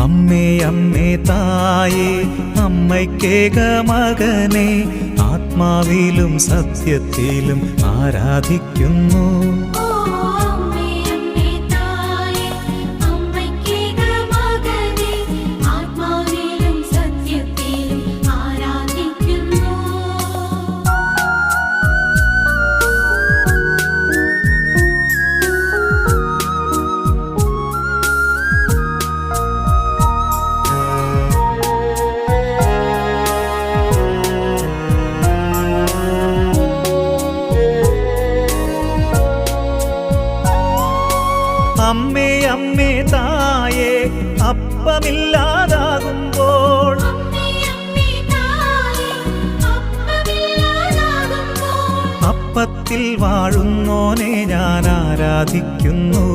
അമ്മേ അമ്മേ തായേ അമ്മയ്ക്കേക മകനെ ആത്മാവിലും സത്യത്തിലും ആരാധിക്കുന്നു. അമ്മേ അമ്മേ തായേ അപ്പമില്ലാതാകുമ്പോൾ അപ്പത്തിൽ വാഴുന്നോനെ ഞാൻ ആരാധിക്കുന്നു.